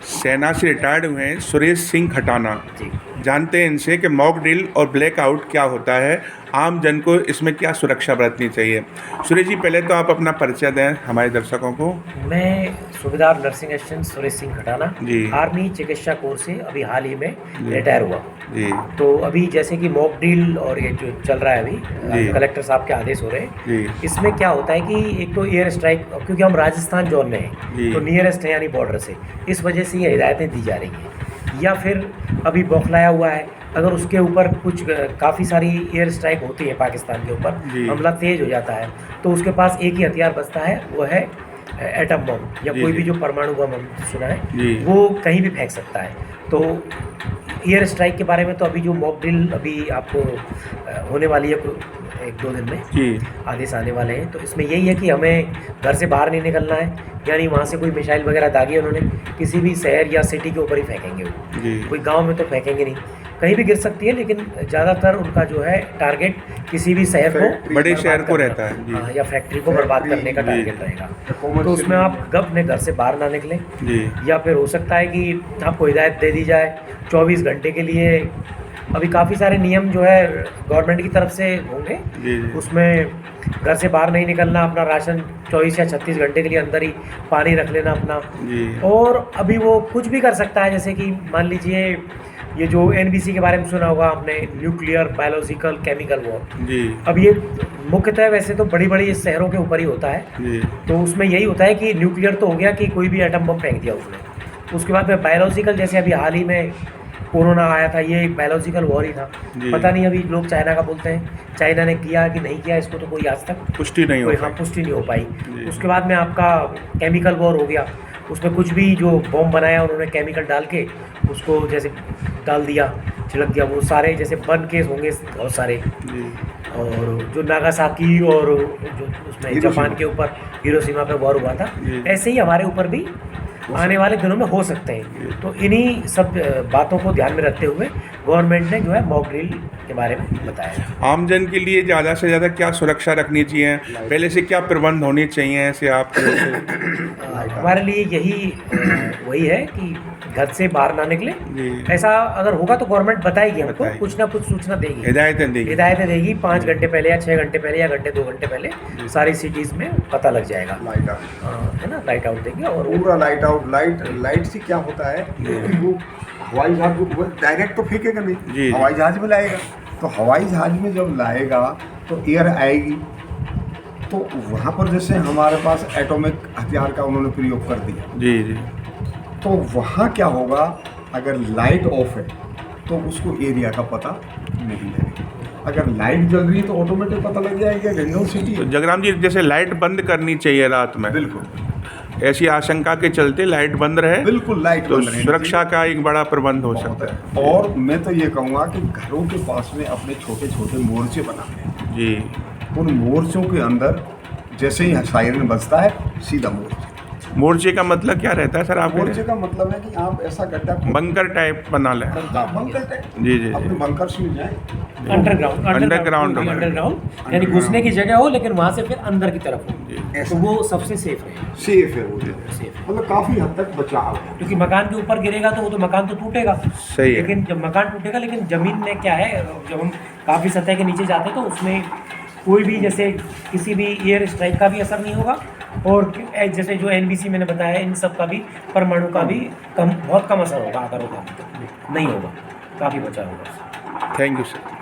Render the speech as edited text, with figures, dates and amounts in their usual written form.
सेना से रिटायर्ड हुए हैं सुरेश सिंह खटाना। जी। जानते हैं इनसे कि मॉक ड्रिल और ब्लैकआउट क्या होता है, आम जन को इसमें क्या सुरक्षा बरतनी चाहिए। सुरेश जी, पहले तो आप अपना परिचय दें हमारे दर्शकों को। मैं सूबेदार नर्सिंग असिस्टेंट सुरेश सिंह खटाना, जी। आर्मी चिकित्सा कोर्स से अभी हाल ही में जी। रिटायर हुआ। जी। तो अभी जैसे कि मॉक ड्रिल और ये जो चल रहा है जी। अभी कलेक्टर साहब के आदेश हो रहे हैं, जी। इसमें क्या होता है कि एक तो एयर स्ट्राइक, क्योंकि हम राजस्थान जोन में हैं जी। तो नियरेस्ट है यानी बॉर्डर से, इस वजह से ये हिदायतें दी जा रही हैं। या फिर अभी बौखलाया हुआ है, अगर उसके ऊपर कुछ काफ़ी सारी एयर स्ट्राइक होती है पाकिस्तान के ऊपर, जी। हमला तेज हो जाता है, तो उसके पास एक ही हथियार बचता है, वो है एटम बम या जी। कोई जी। भी जो परमाणु बम हम सुना है, जी। वो कहीं भी फेंक सकता है। तो एयर स्ट्राइक के बारे में तो अभी जो मॉक ड्रिल अभी आपको होने वाली है 1-2 दिन में जी। आदेश आने वाले हैं, तो इसमें यही है कि हमें घर से बाहर नहीं निकलना है, यानी वहाँ से कोई मिसाइल वगैरह दागी उन्होंने किसी भी शहर या सिटी के ऊपर ही फेंकेंगे वो, जी। कोई गांव में तो फेंकेंगे नहीं, कहीं भी गिर सकती है, लेकिन ज़्यादातर उनका जो है टारगेट किसी भी शहर को, बड़े शहर को रहता है। जी। हाँ, या फैक्ट्री को बर्बाद करने का जी। टारगेट रहेगा। तो उसमें आप अपने घर से बाहर ना निकलें, जी। या फिर हो सकता है कि आपको हिदायत दे दी जाए 24 घंटे के लिए। अभी काफ़ी सारे नियम जो है गवर्नमेंट की तरफ से होंगे, जी। जी। उसमें घर से बाहर नहीं निकलना, अपना राशन 24 या 36 घंटे के लिए अंदर ही पानी रख लेना अपना। जी। और अभी वो कुछ भी कर सकता है, जैसे कि मान लीजिए ये जो एनबीसी के बारे में सुना होगा आपने, न्यूक्लियर बायोलॉजिकल केमिकल वॉर। जी। अब ये मुख्यतः वैसे तो बड़ी बड़ी शहरों के ऊपर ही होता है, जी। तो उसमें यही होता है कि न्यूक्लियर तो हो गया कि कोई भी एटम बम फेंक दिया उसने, उसके बाद में बायोलॉजिकल, जैसे अभी हाल ही में कोरोना आया था, ये एक बायोलॉजिकल वॉर ही था। जी। पता नहीं अभी लोग चाइना का बोलते हैं, चाइना ने किया कि नहीं किया, इसको तो कोई आज तक पुष्टि नहीं हो कोई पाई। पुष्टि नहीं हो पाई। जी। उसके बाद में आपका केमिकल वॉर हो गया, उसमें कुछ भी जो बॉम्ब बनाया उन्होंने केमिकल डाल के उसको जैसे डाल दिया, छिड़क दिया, वो सारे जैसे बर्न केस होंगे बहुत सारे। जी। और जो नागासाकी और जो उसमें जापान के ऊपर हिरोशिमा पे वॉर हुआ था, जी। ऐसे ही हमारे ऊपर भी आने वाले दिनों में हो सकते हैं। तो इन्हीं सब बातों को ध्यान में रखते हुए गवर्नमेंट ने जो है मॉक ड्रिल के बारे में बताया। आम जन के लिए ज़्यादा से ज़्यादा क्या सुरक्षा रखनी चाहिए, पहले से क्या प्रबंध होने चाहिए ऐसे आप? हमारे लिए यही वही है कि घर से बाहर ना निकले। जी। ऐसा अगर होगा तो गवर्नमेट बताएगी हमको, बताएगी। कुछ ना कुछ सूचना देगी, हिदायतें देगी। हिदायतें देगी 5 घंटे पहले या 6 घंटे पहले या घंटे 2 घंटे पहले सारी सिटीज़ में पता लग जाएगा। लाइट आउट, है ना, लाइट आउट देंगे। और पूरा लाइट आउट। लाइट से क्या होता है कि वो हवाई जहाज को डायरेक्ट तो फेंकेगा जी। नहीं, हवाई जहाज में लाएगा। तो हवाई जहाज में जब लाएगा तो एयर आएगी, तो वहाँ पर जैसे हमारे पास एटॉमिक हथियार का उन्होंने प्रयोग कर दिया, जी। जी। तो वहाँ क्या होगा, अगर लाइट ऑफ है तो उसको एरिया का पता नहीं लगेगा। अगर लाइट जल रही है तो ऑटोमेटिक पता लग जाएगा गंगों सिटी तो है। जगराम जी, जैसे लाइट बंद करनी चाहिए रात में, बिल्कुल ऐसी आशंका के चलते लाइट बंद रहे, बिल्कुल लाइट तो बंद रहनी सुरक्षा चाहिए। का एक बड़ा प्रबंध हो बहुत सकता है। है। और मैं तो ये कहूँगा कि घरों के पास में अपने छोटे छोटे मोर्चे बनाने, जी। उन मोर्चों के अंदर जैसे ही सायरन बजता है सीधा मोर्चा। मोर्चे का मतलब क्या रहता है सर आप? मोर्चे का मतलब है कि आप ऐसा गड्ढा बंकर टाइप बना लें। Bunker type. जी। जी। अपने बंकर में जाए, अंडरग्राउंड यानी घुसने की जगह हो, लेकिन वहाँ से फिर अंदर की तरफ हो, तो वो सबसे सेफ रहेगा। सेफ है वो, सेफ है, मतलब काफी हद तक बचाव है। क्योंकि मकान के ऊपर गिरेगा तो वो तो मकान तो टूटेगा, सही है। लेकिन जब मकान टूटेगा, लेकिन ज़मीन में क्या है, जब हम काफ़ी सतह के नीचे जाते हैं तो उसमें कोई भी जैसे किसी भी एयर स्ट्राइक का भी असर नहीं होगा, और जैसे जो एनबीसी मैंने बताया, इन सब का भी, परमाणु का भी बहुत कम असर होगा, अगर होगा नहीं होगा, काफ़ी बचाव होगा। Thank you sir.